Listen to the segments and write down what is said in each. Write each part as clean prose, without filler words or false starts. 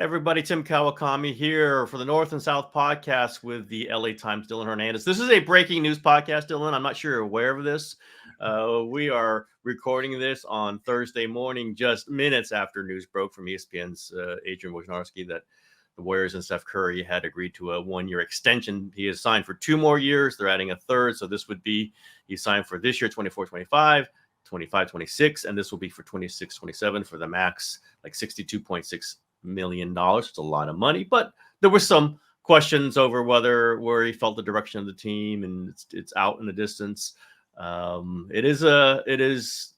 Everybody, Tim Kawakami here for the North and South podcast with the LA Times Dylan Hernandez. This is a breaking news podcast, Dylan. I'm not sure you're aware of this. We are recording this on Thursday morning, just minutes after news broke from ESPN's Adrian Wojnarowski that the Warriors and Steph Curry had agreed to a one-year extension. He is signed for 2 more years. They're adding a third, so this would be he signed for this year, 24-25. 25-26, and this will be for 26-27 for the max, like $62.6 million. It's a lot of money, but there were some questions over where he felt the direction of the team, and it's out in the distance. It is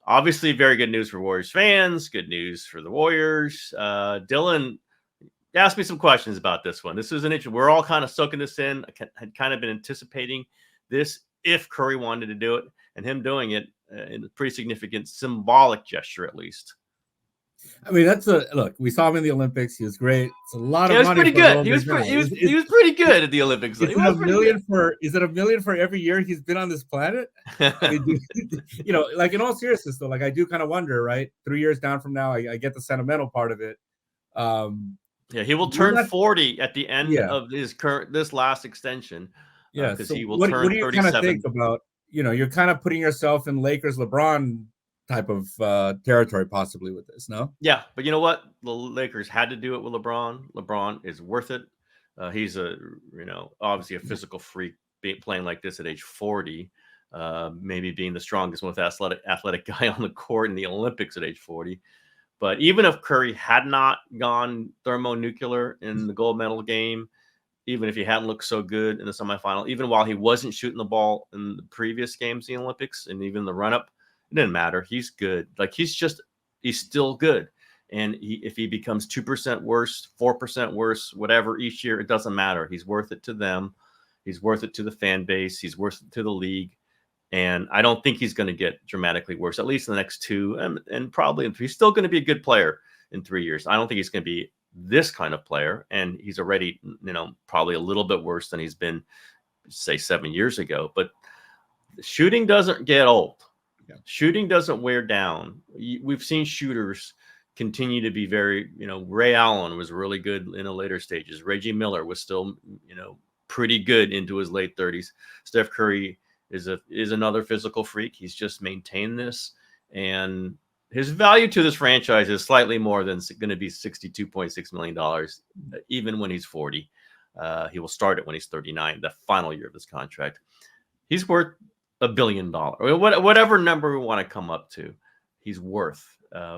obviously very good news for Warriors fans, good news for the Warriors. Dylan asked me some questions about this one. This is an interesting. We're all kind of soaking this in. I had kind of been anticipating this if Curry wanted to do it, and him doing it in a pretty significant symbolic gesture, at least. I mean, look. We saw him in the Olympics. He was great. It's a lot of money. He was pretty good. He was pretty good at the Olympics. Is it $1 million for every year he's been on this planet? I mean, like in all seriousness, though, like I do kind of wonder, right? 3 years down from now, I get the sentimental part of it. Yeah, he will turn 40 at the end of this last extension. Yeah, because so he will what turn do you 37. kind of think about? You're kind of putting yourself in Lakers LeBron type of territory possibly with this, no? Yeah, but you know what? The Lakers had to do it with LeBron. LeBron is worth it. He's obviously a physical freak playing like this at age 40, maybe being the strongest, most athletic guy on the court in the Olympics at age 40. But even if Curry had not gone thermonuclear in the gold medal game, even if he hadn't looked so good in the semifinal, even while he wasn't shooting the ball in the previous games in the Olympics and even the run-up, it didn't matter. He's good. Like he's still good. And if he becomes 2% worse, 4% worse, whatever each year, it doesn't matter. He's worth it to them. He's worth it to the fan base. He's worth it to the league. And I don't think he's going to get dramatically worse, at least in the next 2 and probably in 3. He's still going to be a good player in 3 years. I don't think he's going to be this kind of player. And he's already, probably a little bit worse than he's been, say, 7 years ago. But shooting doesn't get old. Yeah. Shooting doesn't wear down. We've seen shooters continue to be very, Ray Allen was really good in the later stages. Reggie Miller was still, pretty good into his late 30s. Steph Curry is another physical freak. He's just maintained this, and his value to this franchise is slightly more than going to be $62.6 million, even when he's 40. He will start it when he's 39, the final year of this contract. He's worth $1 billion, or whatever number we want to come up to. He's worth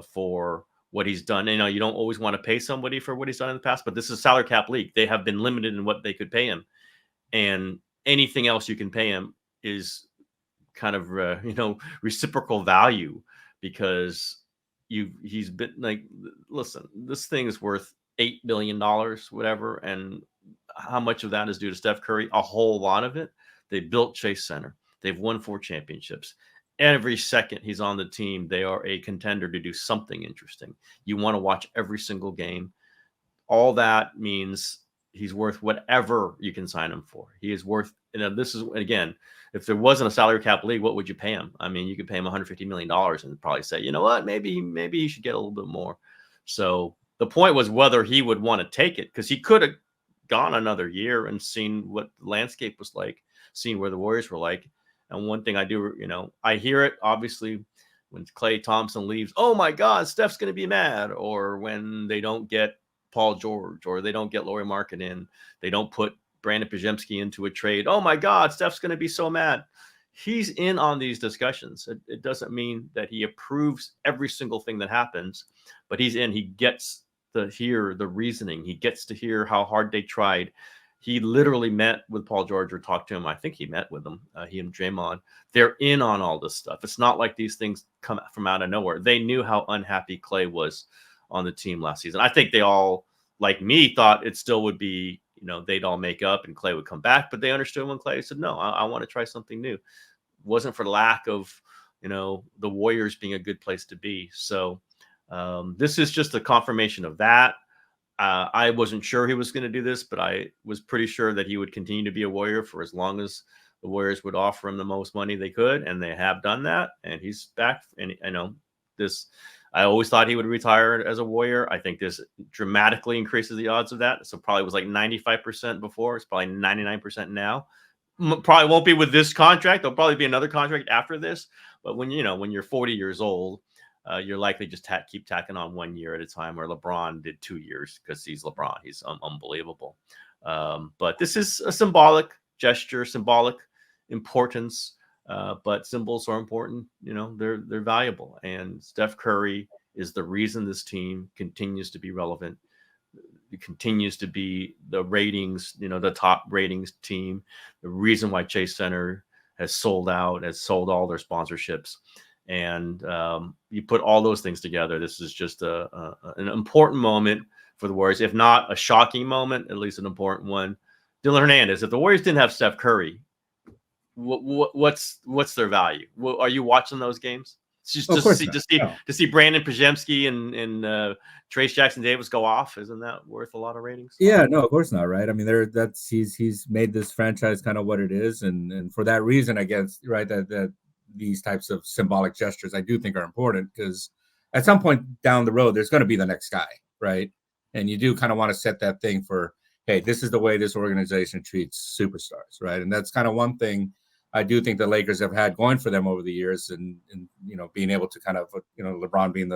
for what he's done. You don't always want to pay somebody for what he's done in the past, but this is a salary cap league. They have been limited in what they could pay him, and anything else you can pay him is kind of reciprocal value, because he's been like, listen, this thing is worth $8 billion, whatever, and how much of that is due to Steph Curry? A whole lot of it. They built Chase Center. They've won 4 championships. Every second he's on the team, they are a contender to do something interesting. You want to watch every single game. All that means he's worth whatever you can sign him for. He is worth, this is, again, if there wasn't a salary cap league, what would you pay him? I mean, you could pay him $150 million and probably say, you know what, maybe he should get a little bit more. So the point was whether he would want to take it, because he could have gone another year and seen what the landscape was like, seen where the Warriors were like. And one thing I do, I hear it, obviously, when Klay Thompson leaves, oh my God, Steph's going to be mad. Or when they don't get Paul George, or they don't get Lauri Markkanen, they don't put Brandon Podziemski into a trade. Oh my God, Steph's going to be so mad. He's in on these discussions. It doesn't mean that he approves every single thing that happens, but he's in. He gets to hear the reasoning. He gets to hear how hard they tried. He literally met with Paul George or talked to him. I think he met with him, he and Draymond. They're in on all this stuff. It's not like these things come from out of nowhere. They knew how unhappy Klay was on the team last season. I think they all, like me, thought it still would be, they'd all make up and Klay would come back. But they understood when Klay said, no, I want to try something new. It wasn't for lack of, the Warriors being a good place to be. So this is just a confirmation of that. I wasn't sure he was going to do this, but I was pretty sure that he would continue to be a Warrior for as long as the Warriors would offer him the most money they could, and they have done that. And he's back. And this. I always thought he would retire as a Warrior. I think this dramatically increases the odds of that. So probably was like 95% before. It's probably 99% now. Probably won't be with this contract. There'll probably be another contract after this. But when you're 40 years old, you're likely just keep tacking on 1 year at a time. Where LeBron did 2 years because he's LeBron. He's unbelievable. But this is a symbolic gesture, symbolic importance. But symbols are important. They're valuable. And Steph Curry is the reason this team continues to be relevant. It continues to be the ratings, the top ratings team. The reason why Chase Center has sold out, has sold all their sponsorships. And you put all those things together. This is just an important moment for the Warriors. If not a shocking moment, at least an important one. Dylan Hernandez, if the Warriors didn't have Steph Curry, what's their value? Are you watching those games? Just to see Brandon Pajemski and Trace Jackson-Davis go off, isn't that worth a lot of ratings? Yeah, no, of course not, right? I mean, he's made this franchise kind of what it is, and for that reason, I guess, right, that these types of symbolic gestures I do think are important, because at some point down the road, there's going to be the next guy, right? And you do kind of want to set that thing for, hey, this is the way this organization treats superstars, right? And that's kind of one thing I do think the Lakers have had going for them over the years, and being able to kind of, LeBron being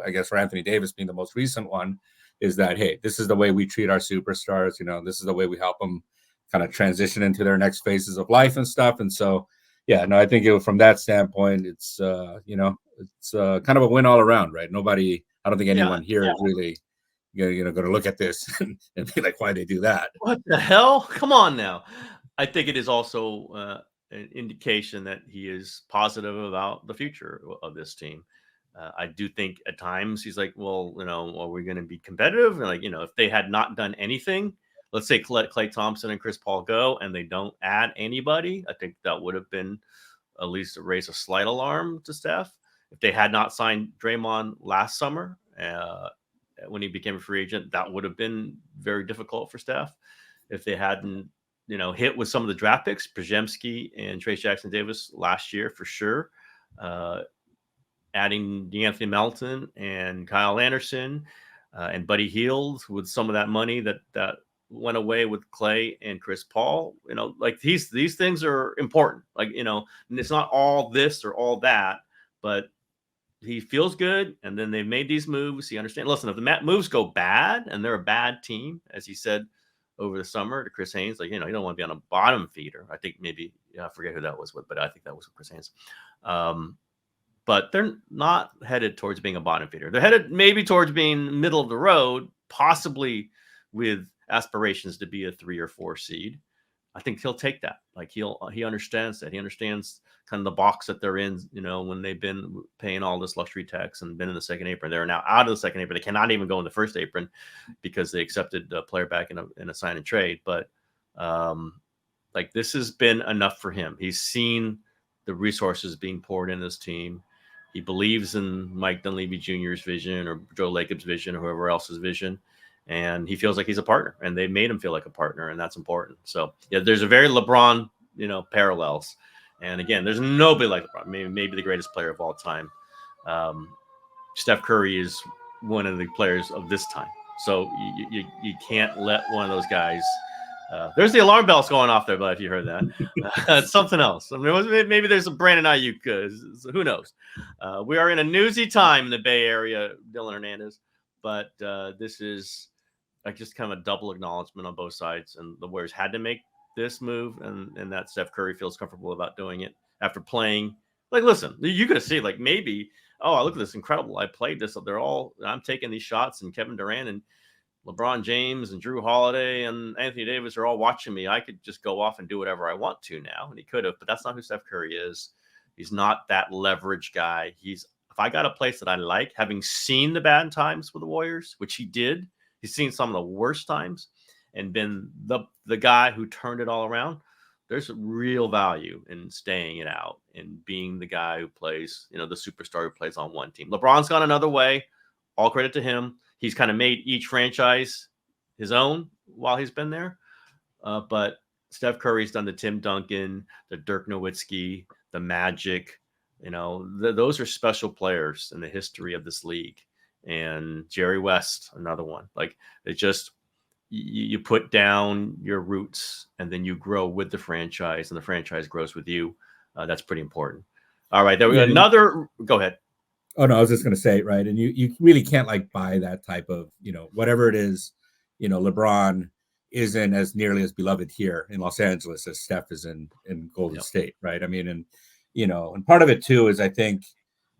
I guess for Anthony Davis being the most recent one, is that, hey, this is the way we treat our superstars. This is the way we help them kind of transition into their next phases of life and stuff. And so, yeah, no, I think from that standpoint, it's kind of a win all around, right? I don't think anyone here is really going to look at this and be like, why they do that? What the hell? Come on now. I think it is also an indication that he is positive about the future of this team. I do think at times he's like, well, are we going to be competitive? And if they had not done anything, let's say Klay Thompson and Chris Paul go and they don't add anybody, I think that would have been at least raise a slight alarm to Steph. If they had not signed Draymond last summer when he became a free agent, that would have been very difficult for Steph. If they hadn't hit with some of the draft picks, Pajemski and Trace Jackson-Davis last year for sure. Adding DeAnthony Melton and Kyle Anderson and Buddy Hield with some of that money that went away with Klay and Chris Paul. These things are important. It's not all this or all that, but he feels good. And then they've made these moves. He understands. Listen, if the moves go bad and they're a bad team, as he said over the summer to Chris Haynes, you don't want to be on a bottom feeder. I think maybe I forget who that was with, but I think that was with Chris Haynes. But they're not headed towards being a bottom feeder. They're headed maybe towards being middle of the road, possibly with aspirations to be a 3 or 4 seed. I think he'll take that. He understands that. He understands kind of the box that they're in, when they've been paying all this luxury tax and been in the second apron. They're now out of the second apron. They cannot even go in the first apron because they accepted a player back in a sign and trade. But this has been enough for him. He's seen the resources being poured in this team. He believes in Mike Dunleavy Jr.'s vision or Joe Lacob's vision or whoever else's vision. And he feels like he's a partner, and they made him feel like a partner, and that's important. So yeah, there's a very LeBron, parallels. And again, there's nobody like LeBron, maybe the greatest player of all time. Steph Curry is one of the players of this time. So you can't let one of those guys. There's the alarm bells going off there, but if you heard that, it's something else. I mean, maybe there's a Brandon Aiyuk. Who knows? We are in a newsy time in the Bay Area, Dylan Hernandez. But this is just kind of a double acknowledgement on both sides. And the Warriors had to make this move, and that Steph Curry feels comfortable about doing it after playing. Listen, you could see, maybe, oh, look at this incredible. I played this. I'm taking these shots, and Kevin Durant and LeBron James and Drew Holiday and Anthony Davis are all watching me. I could just go off and do whatever I want to now. And he could have, but that's not who Steph Curry is. He's not that leverage guy. If I got a place that I like, having seen the bad times with the Warriors, which he did, he's seen some of the worst times and been the guy who turned it all around. There's real value in staying it out and being the guy who plays, the superstar who plays on one team. LeBron's gone another way. All credit to him. He's kind of made each franchise his own while he's been there. But Steph Curry's done the Tim Duncan, the Dirk Nowitzki, the Magic, Those are special players in the history of this league. And Jerry West, another one. Like, it just, you put down your roots and then you grow with the franchise, and the franchise grows with you. That's pretty important. All right, there we go. Another. Go ahead. Oh no, I was just going to say, right, and you really can't like buy that type of, whatever it is. LeBron isn't as nearly as beloved here in Los Angeles as Steph is in Golden State, right? I mean, and and part of it too is, I think,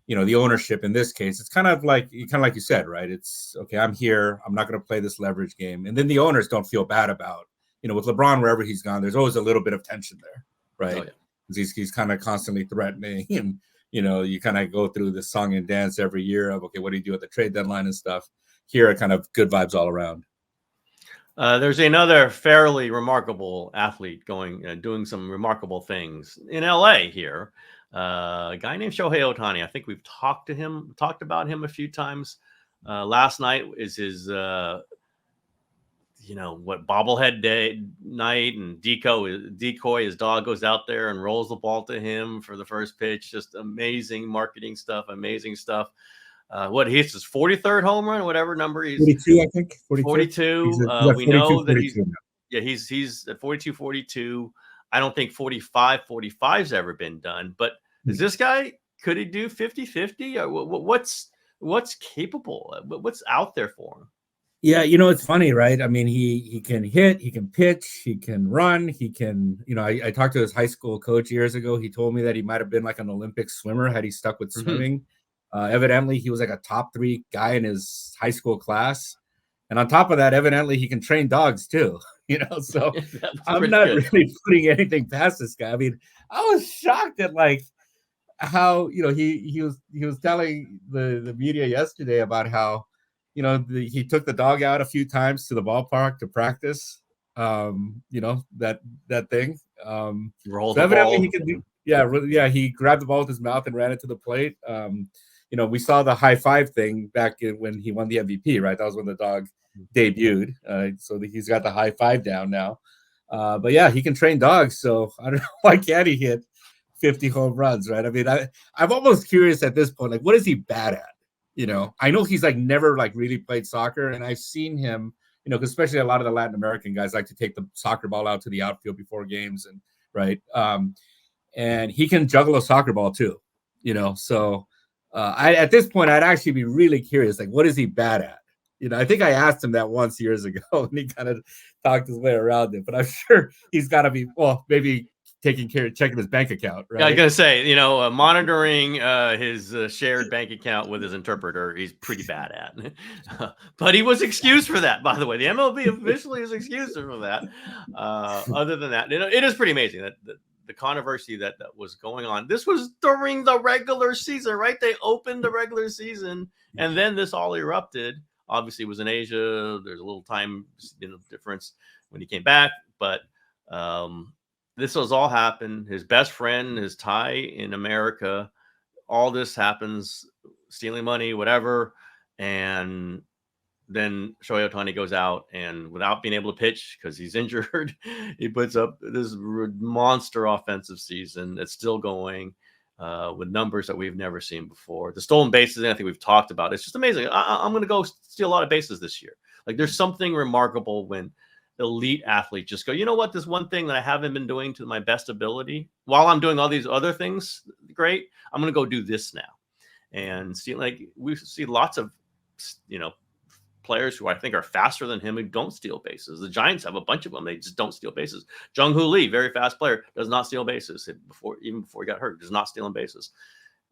the ownership in this case, it's kind of like you said, right? It's okay, I'm here, I'm not going to play this leverage game, and then the owners don't feel bad about, with LeBron, wherever he's gone, there's always a little bit of tension there, right? Oh, yeah. He's kind of constantly threatening, and you kind of go through this song and dance every year of, okay, what do you do at the trade deadline and stuff. Here are kind of good vibes all around. There's another fairly remarkable athlete doing some remarkable things in LA here. A guy named Shohei Ohtani. I think we've talked about him a few times. Last night is his, bobblehead day night, and Decoy, his dog, goes out there and rolls the ball to him for the first pitch. Just amazing marketing stuff, amazing stuff. What he's his 43rd home run, whatever number he's 42, I think 42. We know that he's at 42. I don't think 45's ever been done, but is this guy, could he do 50-50? What's capable? What's out there for him? Yeah, it's funny, right? I mean, he can hit, he can pitch, he can run, he can, I talked to his high school coach years ago. He told me that he might have been like an Olympic swimmer had he stuck with swimming. Evidently, he was like a top 3 guy in his high school class. And on top of that, evidently, he can train dogs too, so I'm not really putting anything past this guy. I mean, I was shocked at like how, he was telling the media yesterday about how, he took the dog out a few times to the ballpark to practice, that thing. Roll so the evidently ball. He can do, yeah, he grabbed the ball with his mouth and ran it to the plate. We saw the high five thing back when he won the MVP, right? That was when the dog debuted. So he's got the high five down now. But yeah, he can train dogs. So I don't know, why can't he hit 50 home runs, right? I mean, I'm almost curious at this point, like, what is he bad at? I know he's like never like really played soccer, and I've seen him, because especially a lot of the Latin American guys like to take the soccer ball out to the outfield before games, and right. And he can juggle a soccer ball too, so at this point, I'd actually be really curious, like, what is he bad at? I think I asked him that once years ago, and he kind of talked his way around it, but I'm sure he's got to be, maybe checking his bank account, right? Yeah, I was gonna say, monitoring his shared bank account with his interpreter, he's pretty bad at. But he was excused for that, by the way. The MLB officially is excused for that. Other than that, it is pretty amazing that the controversy that was going on. This was during the regular season, right? They opened the regular season, and then this all erupted. Obviously, it was in Asia. There's a little time difference when he came back, but this was all happened. His best friend, his tie in America, all this happens, stealing money, whatever. And then Shohei Ohtani goes out, and without being able to pitch because he's injured, he puts up this monster offensive season that's still going with numbers that we've never seen before. The stolen bases, I think we've talked about. It's just amazing. I'm going to go steal a lot of bases this year. Like, there's something remarkable when elite athletes just go, you know what, this one thing that I haven't been doing to my best ability while I'm doing all these other things great, I'm going to go do this now. And see, like, we see lots of, players who I think are faster than him who don't steal bases. The Giants have a bunch of them. They just don't steal bases. Jung-Hoo Lee, very fast player, does not steal bases. Even before he got hurt, does not steal bases.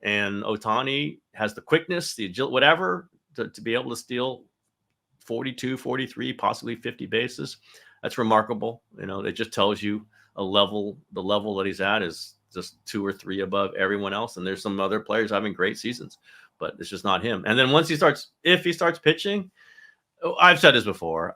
And Ohtani has the quickness, the agility, whatever, to be able to steal 42, 43, possibly 50 bases. That's remarkable. It just tells you the level that he's at is just 2 or 3 above everyone else. And there's some other players having great seasons, but it's just not him. And then if he starts pitching, I've said this before,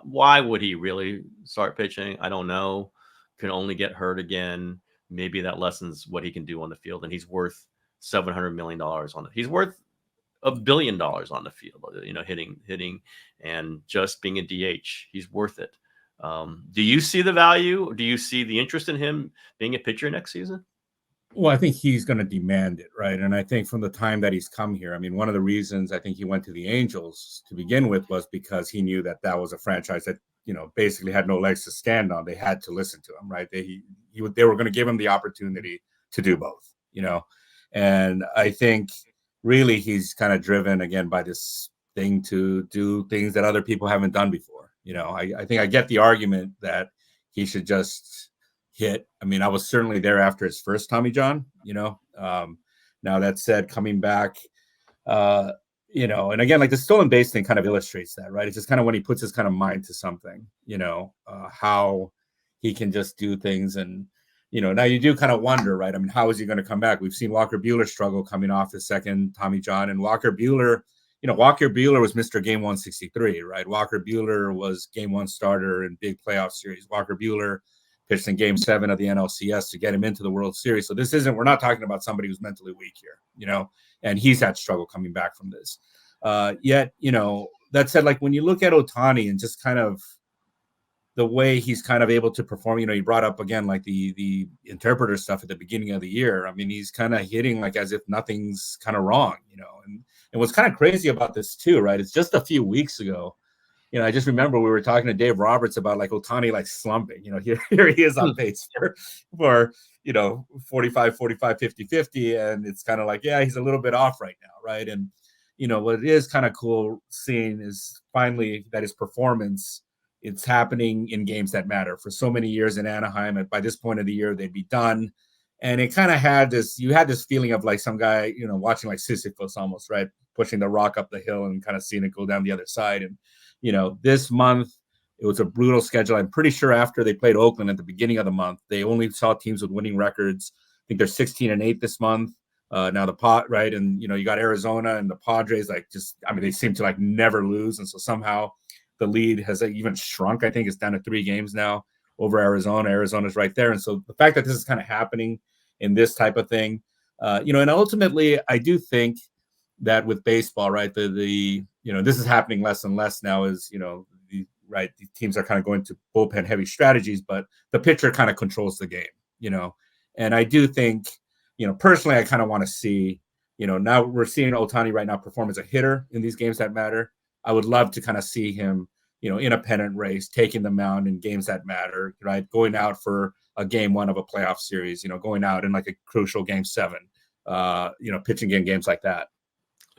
why would he really start pitching? I don't know. Could only get hurt again. Maybe that lessens what he can do on the field. And he's worth $700 million on it. He's worth $1 billion on the field, hitting and just being a DH. He's worth it. Do you see the value? Do you see the interest in him being a pitcher next season? Well, I think he's going to demand it, right? And I think from the time that he's come here, I mean, one of the reasons I think he went to the Angels to begin with was because he knew that that was a franchise that, basically had no legs to stand on. They had to listen to him, right? They were going to give him the opportunity to do both, and I think really he's kind of driven again by this thing to do things that other people haven't done before. I think I get the argument that he should just hit. I mean, I was certainly there after his first Tommy John, now that said, coming back, and again, like the stolen base thing kind of illustrates that, right? It's just kind of when he puts his kind of mind to something, how he can just do things. And, now you do kind of wonder, right? I mean, how is he going to come back? We've seen Walker Buehler struggle coming off his second Tommy John, and Walker Buehler was Mr. Game 163, right? Walker Buehler was Game 1 starter in big playoff series. Walker Buehler pitched in Game 7 of the NLCS to get him into the World Series. So we're not talking about somebody who's mentally weak here, and he's had struggle coming back from this. Yet, that said, like when you look at Ohtani and just kind of the way he's kind of able to perform, he brought up again, like the interpreter stuff at the beginning of the year. I mean, he's kind of hitting like as if nothing's kind of wrong, and what's kind of crazy about this too, right? It's just a few weeks ago, I just remember we were talking to Dave Roberts about like Ohtani like slumping. Here he is on pace for 45, 50, 50. And it's kind of like, yeah, he's a little bit off right now, right? And, what is kind of cool seeing is finally that his performance, it's happening in games that matter. For so many years in Anaheim, and by this point of the year, they'd be done. And it kind of you had this feeling of like some guy, watching like Sisyphus almost, right? Pushing the rock up the hill and kind of seeing it go down the other side. And, this month, it was a brutal schedule. I'm pretty sure after they played Oakland at the beginning of the month, they only saw teams with winning records. I think they're 16-8 this month. Now right. And, you got Arizona and the Padres, they seem to like never lose. And so somehow the lead has even shrunk. I think it's down to 3 games now over Arizona. Arizona's right there. And so the fact that this is kind of happening in this type of thing, and ultimately I do think that with baseball, right, this is happening less and less now as, the teams are kind of going to bullpen heavy strategies, but the pitcher kind of controls the game, and I do think, personally, I kind of want to see, now we're seeing Ohtani right now perform as a hitter in these games that matter. I would love to kind of see him, in a pennant race, taking the mound in games that matter, right? Going out for a Game 1 of a playoff series, going out in like a crucial Game 7, pitching in games like that.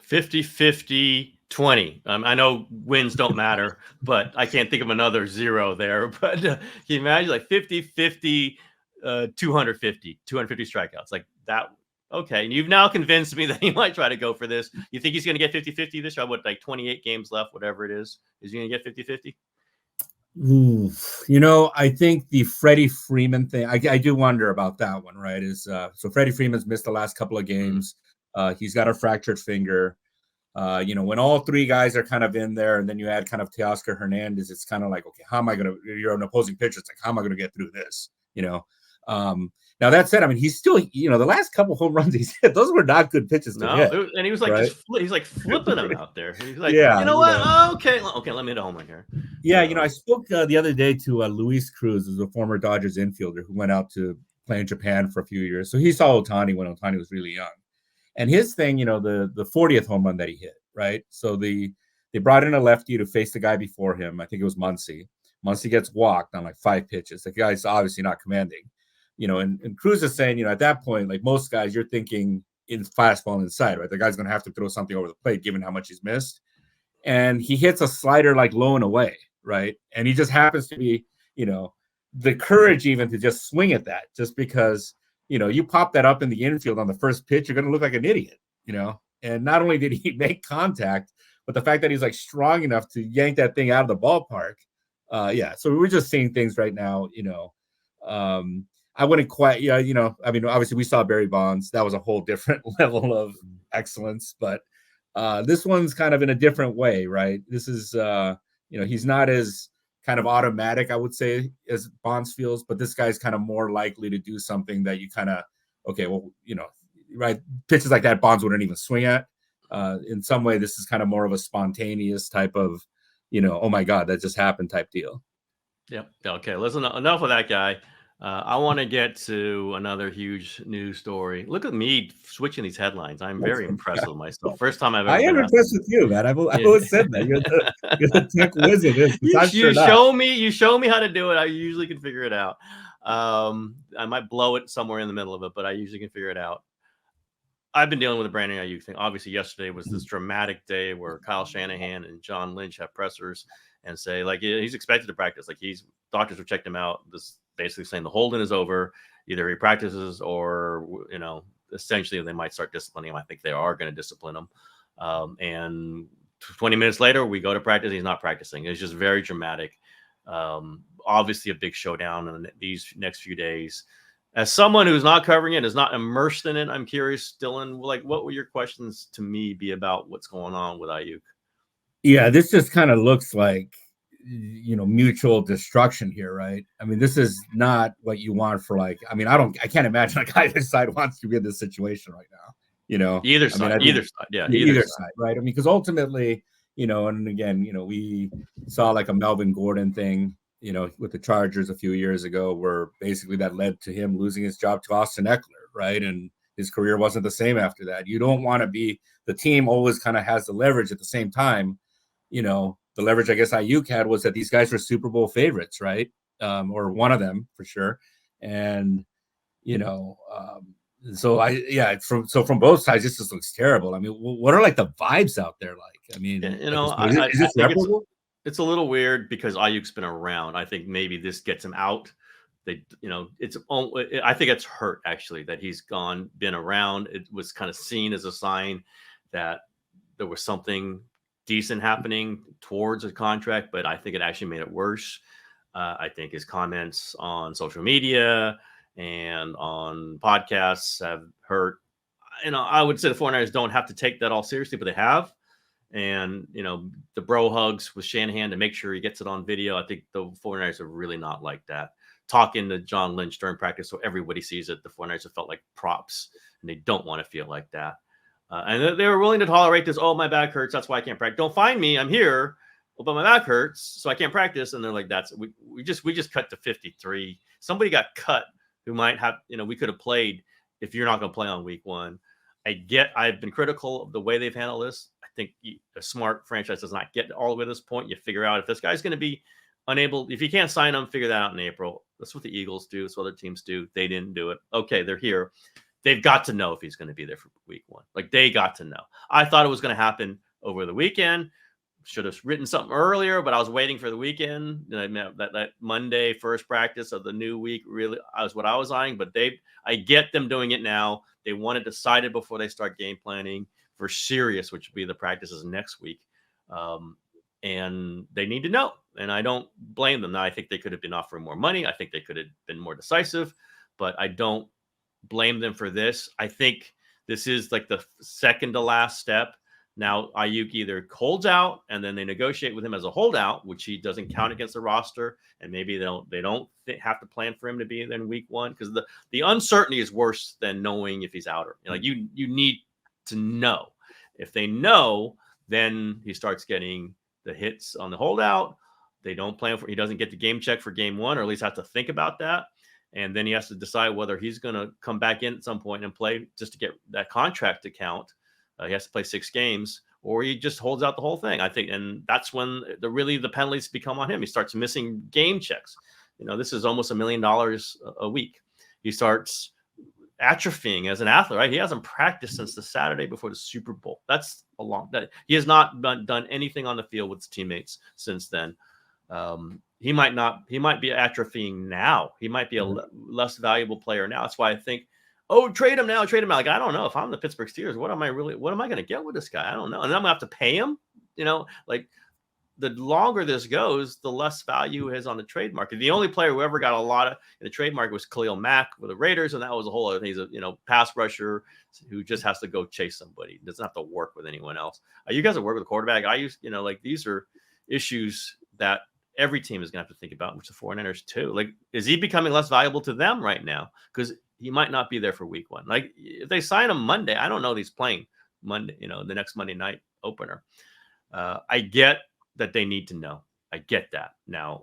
50-50-20. I know wins don't matter, but I can't think of another zero there. But can you imagine like 50-50, 250 strikeouts like that? Okay. And you've now convinced me that he might try to go for this. You think he's going to get 50-50 this year? What, like 28 games left, whatever it is? Is he going to get 50-50? I think the Freddie Freeman thing, I do wonder about that one, right? So Freddie Freeman's missed the last couple of games. He's got a fractured finger. When all 3 guys are kind of in there and then you add kind of Teoscar Hernandez, it's kind of like, okay, how am I going to, you're an opposing pitcher. It's like, how am I going to get through this? Now that said, I mean, he's still, the last couple home runs he's hit, those were not good pitches to hit. And he was like, right? He's like flipping them out there. He's like, yeah, you know what? Oh, okay, let me hit a home run here. Yeah, I spoke the other day to Luis Cruz, who's a former Dodgers infielder who went out to play in Japan for a few years. So he saw Ohtani when Ohtani was really young. And his thing, the 40th home run that he hit, right? So they brought in a lefty to face the guy before him. I think it was Muncy. Muncy gets walked on like 5 pitches. The guy's obviously not commanding. And Cruz is saying, at that point, like most guys, you're thinking in fastball inside, right? The guy's going to have to throw something over the plate, given how much he's missed. And he hits a slider like low and away, right? And he just happens to be, the courage even to just swing at that, just because, you pop that up in the infield on the first pitch, you're going to look like an idiot, And not only did he make contact, but the fact that he's like strong enough to yank that thing out of the ballpark. So we're just seeing things right now, I wouldn't quite, I mean, obviously we saw Barry Bonds. That was a whole different level of excellence, but this one's kind of in a different way, right? This is, he's not as kind of automatic, I would say, as Bonds feels, but this guy's kind of more likely to do something that you kind of, okay, well, right, pitches like that Bonds wouldn't even swing at. In some way, this is kind of more of a spontaneous type of, oh my God, that just happened type deal. Yep. Okay. Listen, enough of that guy. I want to get to another huge news story. Look at me switching these headlines. I'm very impressed with myself. First time I've I ever am been asked. impressed with you, man. I've always said that you're the tech wizard. Because I'm sure You not. show me how to do it. I usually can figure it out. I might blow it somewhere in the middle of it, but I usually can figure it out. I've been dealing with a Brandon Aiyuk thing. Obviously, yesterday was this dramatic day where Kyle Shanahan and John Lynch have pressers and say like he's expected to practice. Like doctors have checked him out. This basically saying the holding is over. Either he practices or essentially they might start disciplining him. I think they are going to discipline him. And 20 minutes later, we go to practice. He's not practicing. It's just very dramatic. Obviously, a big showdown in these next few days. As someone who's not covering it, is not immersed in it, I'm curious, Dylan, like what would your questions to me be about what's going on with Aiyuk? Yeah, this just kind of looks like mutual destruction here, right? I mean, this is not what you want for I can't imagine a guy this side wants to be in this situation right now. Either side, yeah, either side, right? I mean, because ultimately, and again, we saw like a Melvin Gordon thing, with the Chargers a few years ago, where basically that led to him losing his job to Austin Eckler, right? And his career wasn't the same after that. You don't want to be the team always kind of has the leverage at the same time. The leverage I guess Aiyuk had was that these guys were Super Bowl favorites, right? Or one of them for sure. And from both sides, this just looks terrible. I mean, what are like the vibes out there like? I mean, I is this think reparable? it's a little weird because Ayuk's been around. I think maybe this gets him out. I think it's hurt actually that he's been around. It was kind of seen as a sign that there was something decent happening towards a contract, but I think it actually made it worse. I think his comments on social media and on podcasts have hurt. I would say the 49ers don't have to take that all seriously, but they have. And, the bro hugs with Shanahan to make sure he gets it on video. I think the 49ers are really not like that. Talking to John Lynch during practice so everybody sees it, the 49ers have felt like props, and they don't want to feel like that. And they were willing to tolerate this. Oh, my back hurts. That's why I can't practice. Don't find me. I'm here. But my back hurts, so I can't practice. And they're like, we just cut to 53. Somebody got cut who might have, we could have played if you're not going to play on week one. I've been critical of the way they've handled this. I think a smart franchise does not get all the way to this point. You figure out if this guy's going to be unable, if you can't sign him, figure that out in April. That's what the Eagles do. That's what other teams do. They didn't do it. Okay, they're here. They've got to know if he's going to be there for week one. Like they got to know. I thought it was going to happen over the weekend. Should have written something earlier, but I was waiting for the weekend. That Monday first practice of the new week really was what I was eyeing. But I get them doing it now. They want it decided before they start game planning for serious, which would be the practices next week. And they need to know. And I don't blame them. Now, I think they could have been offering more money. I think they could have been more decisive, but I don't blame them for this. I think this is like the second to last step. Now, Aiyuk either holds out and then they negotiate with him as a holdout, which he doesn't count against the roster, and maybe they don't have to plan for him to be in week one because the uncertainty is worse than knowing if he's out or you need to know. If they know, then he starts getting the hits on the holdout. They don't plan for he doesn't get the game check for game one, or at least have to think about that. And then he has to decide whether he's going to come back in at some point and play just to get that contract to count. He has to play 6 games, or he just holds out the whole thing, I think. And that's when the penalties become on him. He starts missing game checks. This is almost $1 million a week. He starts atrophying as an athlete, right? He hasn't practiced since the Saturday before the Super Bowl. That's he has not done anything on the field with his teammates since then. He might be atrophying now. He might be a less valuable player now. That's why I think, trade him now. Like, I don't know. If I'm the Pittsburgh Steelers, what am I going to get with this guy? I don't know. And I'm going to have to pay him, like the longer this goes, the less value is on the trade market. The only player who ever got a lot of in the trade market was Khalil Mack with the Raiders. And that was a whole other thing. He's a, pass rusher who just has to go chase somebody. He doesn't have to work with anyone else. You guys have worked with a quarterback. These are issues that every team is going to have to think about, which the 49ers too. Like, is he becoming less valuable to them right now? Because he might not be there for week one. Like, if they sign him Monday, I don't know if he's playing Monday, the next Monday night opener. I get that they need to know. I get that. Now,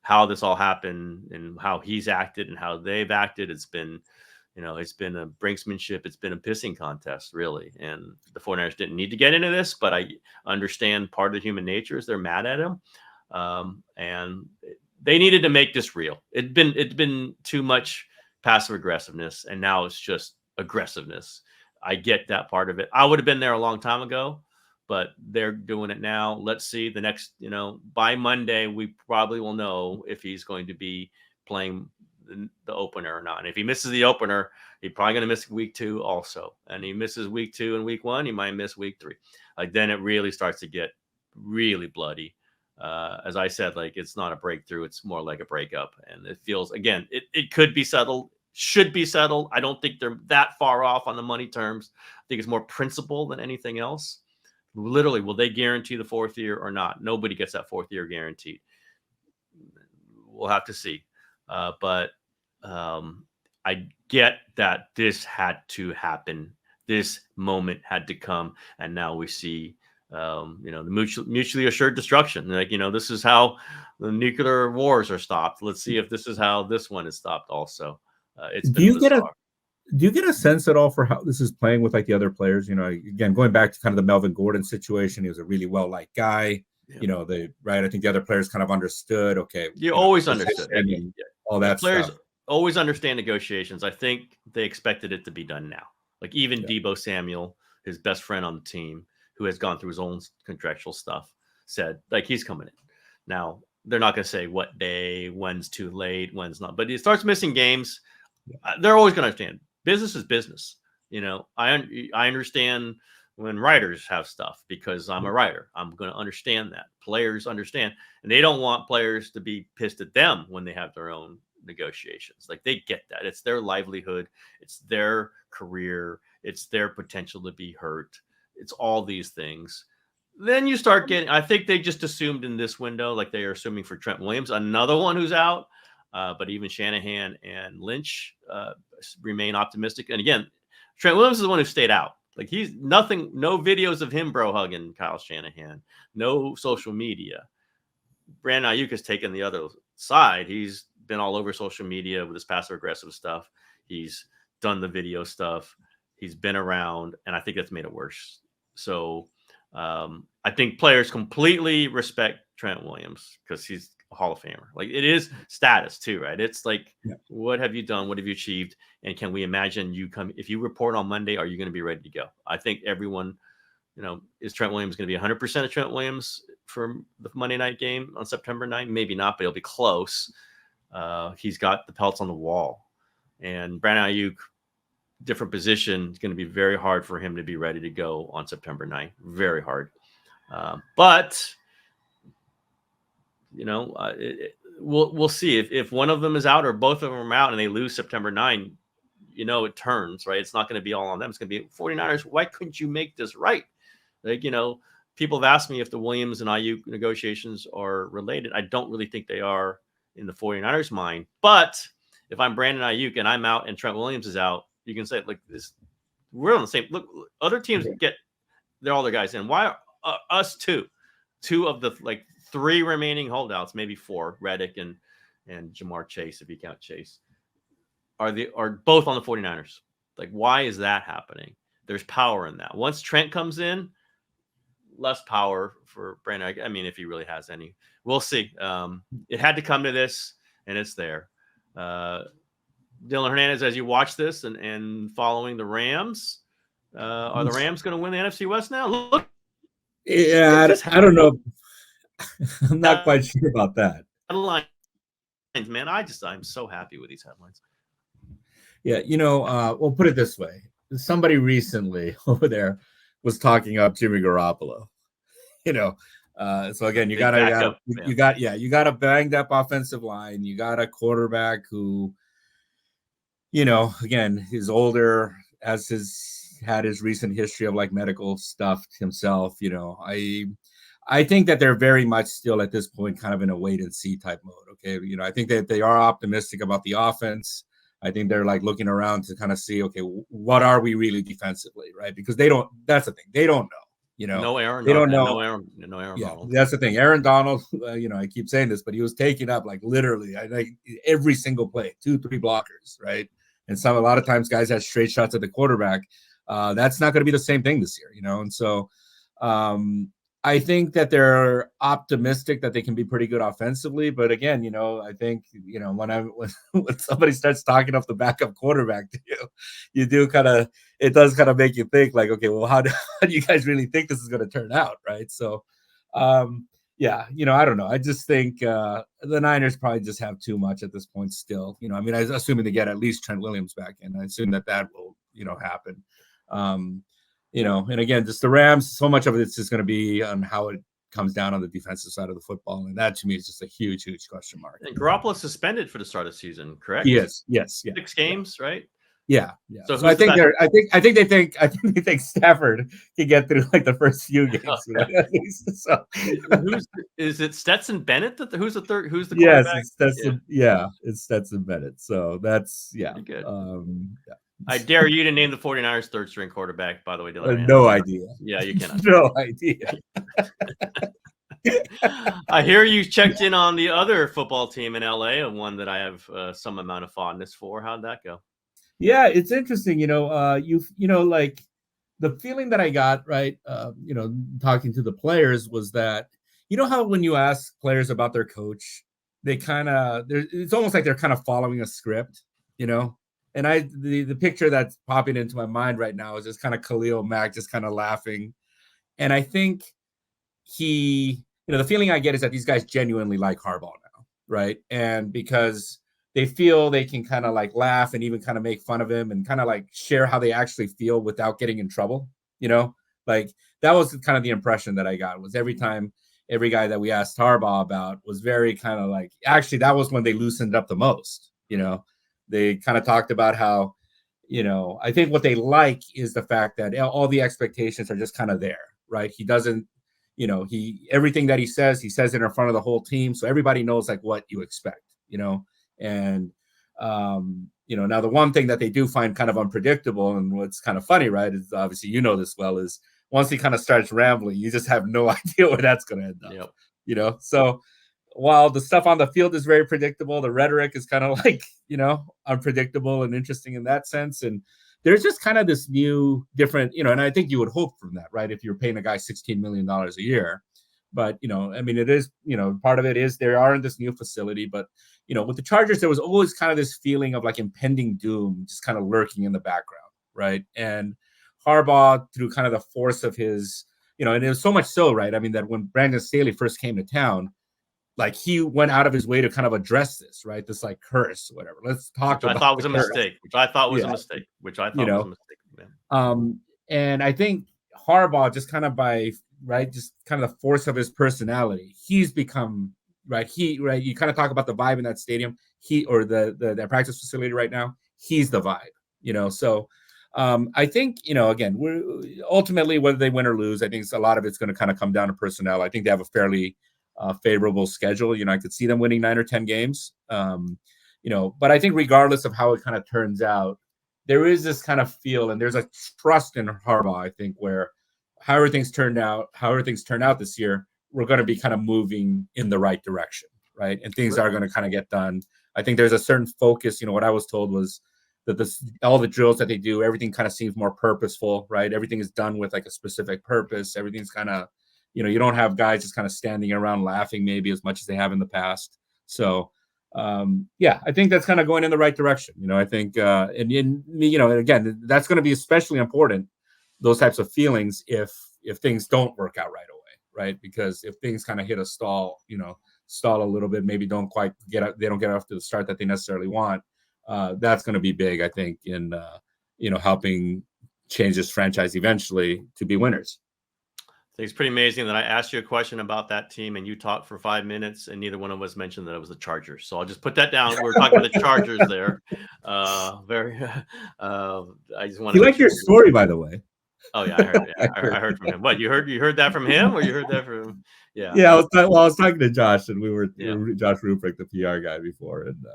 how this all happened and how he's acted and how they've acted. It's been, it's been a brinksmanship. It's been a pissing contest, really. And the 49ers didn't need to get into this, but I understand part of the human nature is they're mad at him. And they needed to make this real. It's been too much passive aggressiveness, and now it's just aggressiveness. I get that part of it. I would have been there a long time ago, but they're doing it now. Let's see the next, by Monday, we probably will know if he's going to be playing the opener or not. And if he misses the opener, he's probably going to miss week 2 also. And he misses week 2 and week 1, he might miss week 3. Like, then it really starts to get really bloody. As I said, like, it's not a breakthrough. It's more like a breakup. And it feels, again, it could be settled, should be settled. I don't think they're that far off on the money terms. I think it's more principle than anything else. Literally, will they guarantee the 4th year or not? Nobody gets that 4th year guaranteed. We'll have to see. But I get that this had to happen. This moment had to come. And now we see, the mutually assured destruction. Like, this is how the nuclear wars are stopped. Let's see if this is how this one is stopped also. It's been bizarre. Do you get a sense at all for how this is playing with, like, the other players? Again, going back to kind of the Melvin Gordon situation, he was a really well-liked guy. Yeah. I think the other players kind of understood. Okay, you always understood. All that players stuff. Always understand negotiations. I think they expected it to be done now. Like, even Deebo Samuel, his best friend on the team, who has gone through his own contractual stuff, said, like, he's coming in. Now, they're not going to say what day, when's too late, when's not. But he starts missing games. They're always going to understand. Business is business. I understand when writers have stuff because I'm a writer. I'm going to understand that. Players understand. And they don't want players to be pissed at them when they have their own negotiations. Like, they get that. It's their livelihood. It's their career. It's their potential to be hurt. It's all these things. Then you start getting, I think they just assumed in this window, like they are assuming for Trent Williams, another one who's out. But even Shanahan and Lynch remain optimistic. And again, Trent Williams is the one who stayed out. Like, he's nothing, no videos of him bro hugging Kyle Shanahan, no social media. Brandon Aiyuk has taken the other side. He's been all over social media with his passive aggressive stuff. He's done the video stuff. He's been around, and I think that's made it worse. So I think players completely respect Trent Williams because he's a Hall of Famer. Like, it is status too, right? It's like, what have you done? What have you achieved? And can we imagine if you report on Monday, are you going to be ready to go? I think everyone, is Trent Williams going to be 100% of Trent Williams for the Monday night game on September 9th? Maybe not, but he'll be close. He's got the pelts on the wall. And Brandon Aiyuk, different position, is going to be very hard for him to be ready to go on September 9th. Very hard. But we'll see if one of them is out or both of them are out and they lose September 9th, it turns, right? It's not going to be all on them. It's going to be 49ers. Why couldn't you make this right? Like, people have asked me if the Williams and Aiyuk negotiations are related. I don't really think they are in the 49ers mind, but if I'm Brandon Aiyuk and I'm out and Trent Williams is out, you can say, like, this, we're on the same, look, other teams they're all their guys in. Why are us two of the, like, 3 remaining holdouts, maybe 4, Reddick and Jamar Chase, if you count Chase, are both on the 49ers. Like, why is that happening? There's power in that. Once Trent comes in, less power for Brandon. I mean, if he really has any, we'll see. It had to come to this, and it's there. Dylan Hernandez, as you watch this and following the Rams, are the Rams going to win the NFC West now? Look, yeah, I don't know. I'm not quite sure about that. Headlines, man. I'm so happy with these headlines. Yeah, we'll put it this way. Somebody recently over there was talking up Jimmy Garoppolo. So again, you got a banged up offensive line. You got a quarterback who, again, is older, had his recent history of, like, medical stuff himself. I think that they're very much still at this point kind of in a wait and see type mode. Okay. I think that they are optimistic about the offense. I think they're, like, looking around to kind of see, okay, what are we really defensively, right? Because that's the thing. They don't know. No Aaron, They don't and know. no Aaron Yeah, Donald. that's the thing. Aaron Donald, I keep saying this, but he was taking up like literally like every single play, 2-3 blockers, right? And a lot of times guys have straight shots at the quarterback. That's not going to be the same thing this year, And so I think that they're optimistic that they can be pretty good offensively. But again, I think, when somebody starts talking off the backup quarterback to you do it does kind of make you think like, okay, well, how do you guys really think this is going to turn out? Right. So, yeah, I don't know. I just think the Niners probably just have too much at this point still. I mean, I'm assuming they get at least Trent Williams back in. I assume that will, happen. And again, just the Rams, so much of it's just going to be on how it comes down on the defensive side of the football. And that to me is just a huge, huge question mark. And Garoppolo suspended for the start of the season, correct? He is. Yes. Yeah. 6 games, right? Yeah. So I think they think Stafford can get through like the first few games. At least. So is it Stetson Bennett? Who's the third? Who's the quarterback? Yes, it's Stetson. Yeah, it's Stetson Bennett. So that's pretty good. Yeah. I dare you to name the 49ers third string quarterback, by the way, Dylan. No idea. Yeah, you cannot. No idea. I hear you checked in on the other football team in LA, and one that I have some amount of fondness for. How'd that go? Yeah, it's interesting. Like the feeling that I got, right, talking to the players was that, how when you ask players about their coach, they it's almost like they're kind of following a script, And the picture that's popping into my mind right now is just kind of Khalil Mack just kind of laughing. And I think the feeling I get is that these guys genuinely like Harbaugh now, right? And because they feel they can kind of like laugh and even kind of make fun of him and kind of like share how they actually feel without getting in trouble, Like that was kind of the impression that I got, was every guy that we asked Harbaugh about was very kind of like, actually that was when they loosened up the most, They kind of talked about how, I think what they like is the fact that all the expectations are just kind of there, right? He doesn't, everything that he says it in front of the whole team. So everybody knows like what you expect, And, now the one thing that they do find kind of unpredictable and what's kind of funny, right, is obviously, this well, is once he kind of starts rambling, you just have no idea where that's going to end up, So while the stuff on the field is very predictable, the rhetoric is kind of like, unpredictable and interesting in that sense. And there's just kind of this new different, and I think you would hope from that, right? If you're paying a guy $16 million a year. But, I mean, it is, part of it is they are in this new facility. But, with the Chargers, there was always kind of this feeling of like impending doom just kind of lurking in the background, right? And Harbaugh, through kind of the force of his, and it was so much so, right? I mean, that when Brandon Staley first came to town, like he went out of his way to kind of address this, right? This like curse, whatever. Let's talk about. I thought was a mistake. Which I thought was a mistake. Which I thought was a mistake. Man. And I think Harbaugh just kind of just kind of the force of his personality, he's become right. You kind of talk about the vibe in that stadium. Or the practice facility right now. He's the vibe, So I think again, we're ultimately whether they win or lose, I think a lot of it's going to kind of come down to personnel. I think they have a fairly favorable schedule. I could see them winning 9 or 10 games. But I think regardless of how it kind of turns out, there is this kind of feel and there's a trust in Harbaugh, I think, where however things turn out this year, we're going to be kind of moving in the right direction, right? And things are going to kind of get done. I think there's a certain focus. What I was told was that all the drills that they do, everything kind of seems more purposeful, right? Everything is done with like a specific purpose. Everything's kind of you don't have guys just kind of standing around laughing maybe as much as they have in the past. So, I think that's kind of going in the right direction. I think, and again, that's going to be especially important, those types of feelings, if things don't work out right away, right? Because if things kind of hit a stall a little bit, maybe don't quite they don't get off to the start that they necessarily want. That's going to be big, I think, in, helping change this franchise eventually to be winners. I think it's pretty amazing that I asked you a question about that team and you talked for 5 minutes and neither one of us mentioned that it was the Chargers. So I'll just put that down. We're talking about the Chargers there. I just want to. You like your story, by the way. Oh yeah, I heard from him. What, you heard that from him, or you heard that from? Yeah. Yeah, I was talking to Josh, and we were Josh Ruprecht, the PR guy, before, and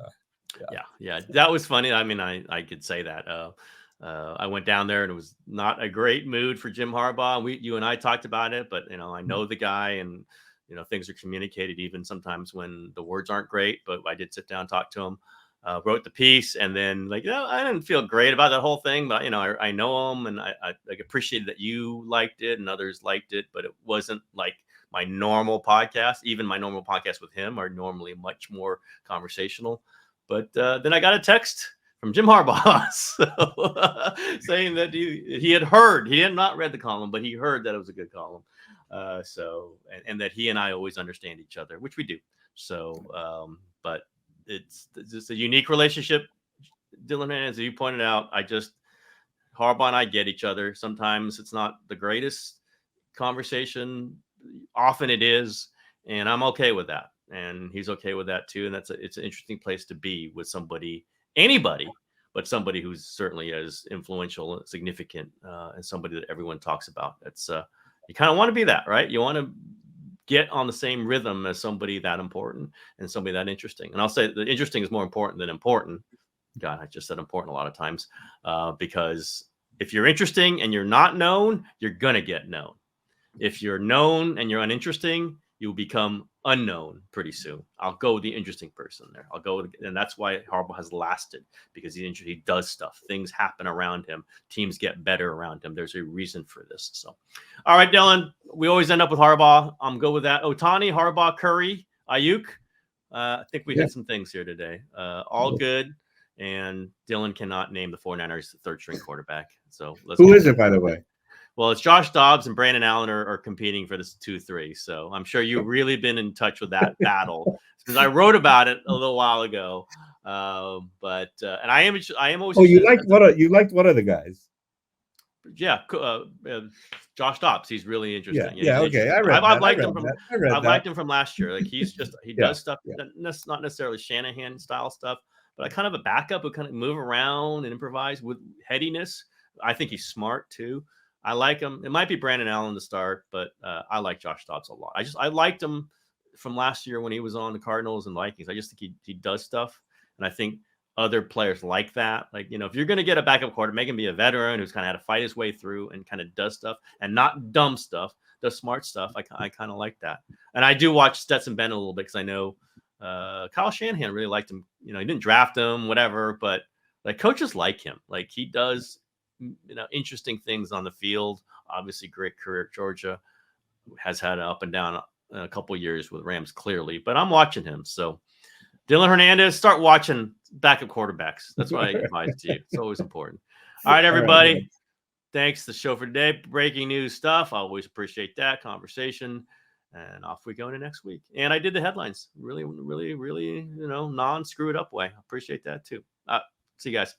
yeah, that was funny. I mean, I could say that. I went down there and it was not a great mood for Jim Harbaugh. You and I talked about it, but I know the guy, and things are communicated even sometimes when the words aren't great. But I did sit down and talk to him, wrote the piece, and then I didn't feel great about that whole thing, but I know him, and I appreciated that you liked it and others liked it, but it wasn't like my normal podcast. Even my normal podcasts with him are normally much more conversational. But then I got a text from Jim Harbaugh saying that he had heard, he had not read the column, but he heard that it was a good column. And that he and I always understand each other, which we do. So, but it's just a unique relationship, Dylan, as you pointed out. Harbaugh and I get each other. Sometimes it's not the greatest conversation. Often it is, and I'm okay with that. And he's okay with that too. And it's an interesting place to be with anybody, but somebody who's certainly as influential and significant, and somebody that everyone talks about. It's you kind of want to be that, right? You want to get on the same rhythm as somebody that important and somebody that interesting. And I'll say the interesting is more important than important. God, I just said important a lot of times, because if you're interesting and you're not known, you're going to get known. If you're known and you're uninteresting, you'll become unknown pretty soon. I'll go with the interesting person there. And that's why Harbaugh has lasted, because he does stuff. Things happen around him. Teams get better around him. There's a reason for this. So, all right, Dylan, we always end up with Harbaugh. I'm good with that. Ohtani, Harbaugh, Curry, Aiyuk. I think we hit some things here today. All good. And Dylan cannot name the 49ers third string quarterback. So who is it, by the way? Well, it's Josh Dobbs and Brandon Allen are competing for this 2-3. So I'm sure you've really been in touch with that battle, because I wrote about it a little while ago. And I am always. Oh, you liked one of the guys? Yeah, Josh Dobbs. He's really interesting. Yeah, okay. I've liked him liked him from last year. Like he does stuff that's not necessarily Shanahan style stuff, but kind of a backup who kind of move around and improvise with headiness. I think he's smart too. I like him. It might be Brandon Allen to start, but I like Josh Dobbs a lot. I liked him from last year when he was on the Cardinals and Vikings. I just think he does stuff, and I think other players like that. Like, if you're going to get a backup quarterback, make him be a veteran who's kind of had to fight his way through and kind of does stuff and not dumb stuff, does smart stuff. I kind of like that. And I do watch Stetson Bennett a little bit because I know Kyle Shanahan really liked him. He didn't draft him, whatever, but like coaches like him. Like he does, interesting things on the field. Obviously, great career at Georgia. Has had an up and down a couple years with Rams, clearly. But I'm watching him. So, Dylan Hernandez, start watching backup quarterbacks. That's what I advise to you. It's always important. All right, everybody. All right, thanks. The show for today. Breaking news stuff. I always appreciate that conversation. And off we go into next week. And I did the headlines. Really, really, really, non-screw it up way. I appreciate that too. See you guys.